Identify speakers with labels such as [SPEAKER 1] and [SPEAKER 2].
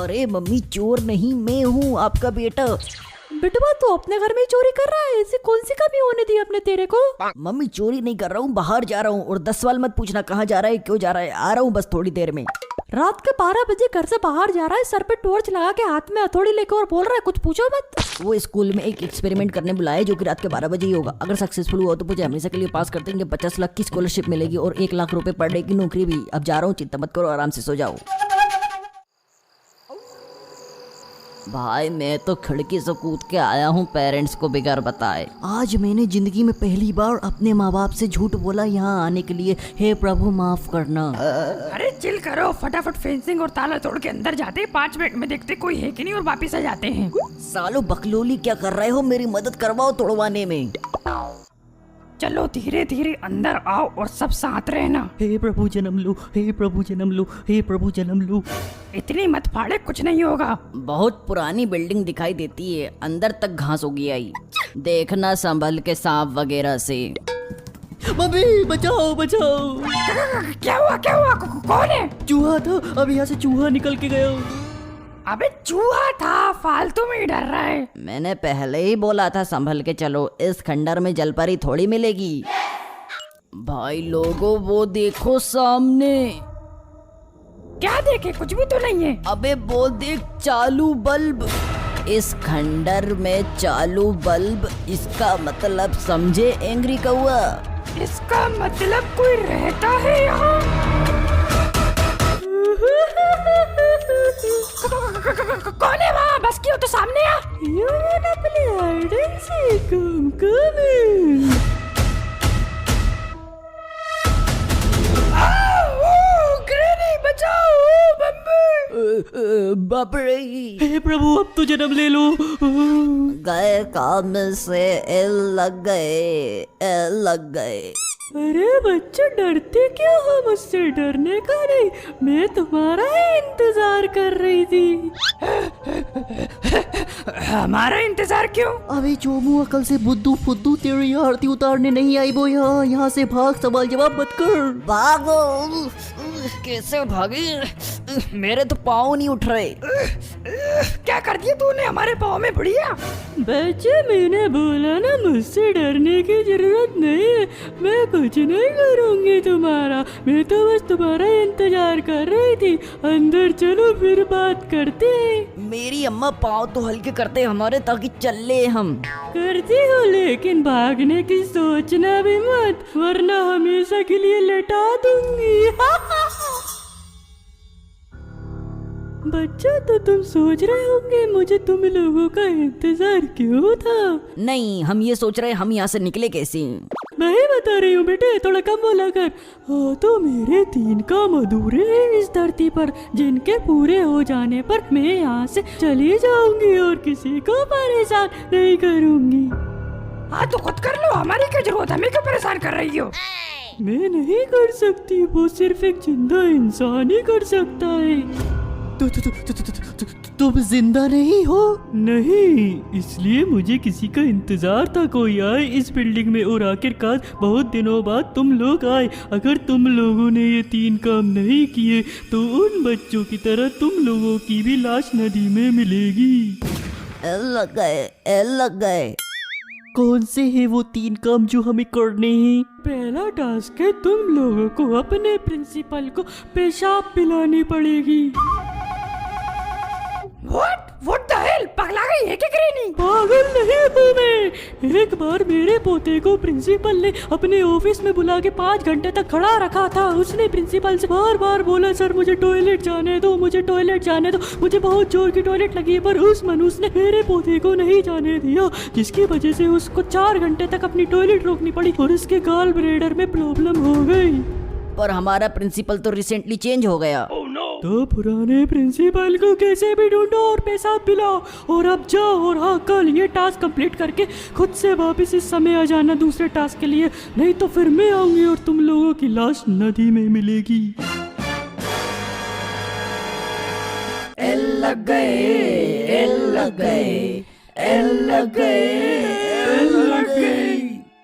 [SPEAKER 1] अरे मम्मी, चोर नहीं, मैं हूँ आपका बेटा।
[SPEAKER 2] बेटवा तू अपने घर में ही चोरी कर रहा है, ऐसी कौन सी कमी होने दी अपने तेरे को?
[SPEAKER 1] मम्मी चोरी नहीं कर रहा हूँ, बाहर जा रहा हूँ, और 10 सवाल मत पूछना कहाँ जा रहा है, क्यों जा रहा है, आ रहा हूँ बस थोड़ी देर में।
[SPEAKER 2] रात के 12 बजे घर से बाहर जा रहा है, सर पे टॉर्च लगा के, हाथ में हथौड़ी लेकर, और बोल रहा है कुछ पूछो मत।
[SPEAKER 1] वो स्कूल में एक एक्सपेरिमेंट करने बुलाया है, जो कि रात के 12 बजे ही होगा। अगर सक्सेसफुल हुआ तो मुझे हमेशा के लिए पास कर देंगे, 50 लाख की स्कॉलरशिप मिलेगी और 1 लाख रुपए पर डे की नौकरी भी। अब जा रहा हूँ, चिंता मत करो, आराम से सो जाओ। भाई मैं तो खिड़की से कूद के आया हूँ पेरेंट्स को बगैर बताए। आज मैंने जिंदगी में पहली बार अपने माँ बाप से झूठ बोला यहाँ आने के लिए। हे प्रभु माफ करना।
[SPEAKER 3] अरे चिल करो, फटाफट फेंसिंग और ताला तोड़ के अंदर जाते, 5 मिनट में देखते कोई है कि नहीं और वापिस आ जाते हैं।
[SPEAKER 1] सालो बकलोली क्या कर रहे हो, मेरी मदद करवाओ तोड़वाने में।
[SPEAKER 3] चलो धीरे धीरे अंदर आओ और सब साथ रहना।
[SPEAKER 2] हे प्रभु जन्म लो, हे प्रभु जन्म लो, हे प्रभु जन्म लो।
[SPEAKER 3] इतनी मत फाड़े, कुछ नहीं होगा।
[SPEAKER 1] बहुत पुरानी बिल्डिंग दिखाई देती है, अंदर तक घास उगी आई। देखना संभल के, सांप वगैरह से।
[SPEAKER 2] मम्मी बचाओ बचाओ।
[SPEAKER 3] क्या हुआ क्या हुआ, कौन है?
[SPEAKER 2] चूहा था, अब यहाँ से चूहा निकल के गया।
[SPEAKER 3] अबे चूहा था, फालतू में ही डर रहा है।
[SPEAKER 1] मैंने पहले ही बोला था संभल के चलो, इस खंडर में जलपरी थोड़ी मिलेगी। भाई लोगों वो देखो सामने।
[SPEAKER 3] क्या देखे, कुछ भी तो नहीं है।
[SPEAKER 1] अबे वो देख, चालू बल्ब। इस खंडर में चालू बल्ब, इसका मतलब समझे एंग्री कौआ?
[SPEAKER 3] इसका मतलब कोई रहता है यहाँ। कौन है वहाँ? बस क्यों, तो सामने आ।
[SPEAKER 1] बाप रे।
[SPEAKER 2] हे प्रभु अब तो जन्म ले लो।
[SPEAKER 1] गए काम से एल लग गए, एल लग गए।
[SPEAKER 2] अरे बच्चे डरते क्यों हो मुझसे? डरने का नहीं, मैं तुम्हारा ही इंतजार कर रही थी।
[SPEAKER 3] हमारा इंतजार क्यों?
[SPEAKER 2] अबे चोमू, अकल से बुद्धू फुद्दू, तेरी आरती उतारने नहीं आई वो यहाँ से भाग, सवाल जवाब मत कर।
[SPEAKER 1] भागो। कैसे भागे, मेरे तो पाँव नहीं उठ रहे।
[SPEAKER 3] क्या कर दिया तूने हमारे पाँव में, बढ़िया।
[SPEAKER 2] बच्चे मैंने बोला ना, मुझसे डरने की जरूरत नहीं है, मैं कुछ नहीं करूंगी तुम्हारा, मैं तो बस तुम्हारा इंतजार कर रही थी। अंदर चलो फिर बात करते हैं।
[SPEAKER 1] मेरी अम्मा पाँव तो हल्के करते हमारे, ताकि चल ले हम।
[SPEAKER 2] करती हो, लेकिन भागने की सोचना भी मत, वरना हमेशा के लिए लटा दूंगी। बच्चा तो तुम सोच रहे होंगे मुझे तुम लोगों का इंतजार क्यों था?
[SPEAKER 1] नहीं, हम ये सोच रहे हम यहाँ से निकले कैसे।
[SPEAKER 2] मैं ही बता रही हूँ बेटे, थोड़ा कम बोला कर। हाँ तो मेरे 3 काम अधूरे हैं इस धरती पर, जिनके पूरे हो जाने पर मैं यहाँ से चली जाऊंगी और किसी को परेशान नहीं करूंगी।
[SPEAKER 3] हाँ तो खुद कर लो, हमारी क्या जरूरत, हमें क्यों परेशान कर रही हो?
[SPEAKER 2] मैं नहीं कर सकती, वो सिर्फ एक जिंदा इंसान ही कर सकता है। तुम जिंदा नहीं हो? नहीं, इसलिए मुझे किसी का इंतजार था, कोई आए इस बिल्डिंग में, और आखिरकार बहुत दिनों बाद तुम लोग आए। अगर तुम लोगों ने ये 3 काम नहीं किए तो उन बच्चों की तरह तुम लोगों की भी लाश नदी में मिलेगी।
[SPEAKER 1] एल लग गए, एल लग गए।
[SPEAKER 2] कौन से है वो 3 काम जो हमें करने हैं? पहला टास्क है, तुम लोगों को अपने प्रिंसिपल को पेशाब पिलानी पड़ेगी।
[SPEAKER 3] What the hell? पगला गई है क्या ग्रेनी?
[SPEAKER 2] पागल नहीं हूँ मैं। एक बार मेरे पोते को प्रिंसिपल ने अपने ऑफिस में बुला के 5 घंटे तक खड़ा रखा था। उसने प्रिंसिपल से बार बार बोला, सर मुझे टॉयलेट जाने दो, मुझे टॉयलेट जाने दो, मुझे बहुत जोर की टॉयलेट लगी है, पर उस मनुष्य ने मेरे पोते को नहीं जाने दिया, जिसकी वजह से उसको 4 घंटे तक अपनी टॉयलेट रोकनी पड़ी और उसके गाल ब्लैडर में प्रॉब्लम हो गई।
[SPEAKER 1] पर हमारा प्रिंसिपल तो रिसेंटली चेंज हो गया।
[SPEAKER 2] तो पुराने प्रिंसिपल को कैसे भी ढूंढो और पेशाब पिलाओ, और अब जाओ और हाँ कल ये टास्क कंप्लीट करके खुद से वापस इस समय आ जाना दूसरे टास्क के लिए, नहीं तो फिर मैं आऊंगी और तुम लोगों की लाश नदी में मिलेगी।
[SPEAKER 1] एल लग गए, एल लग गए, एल लग गए।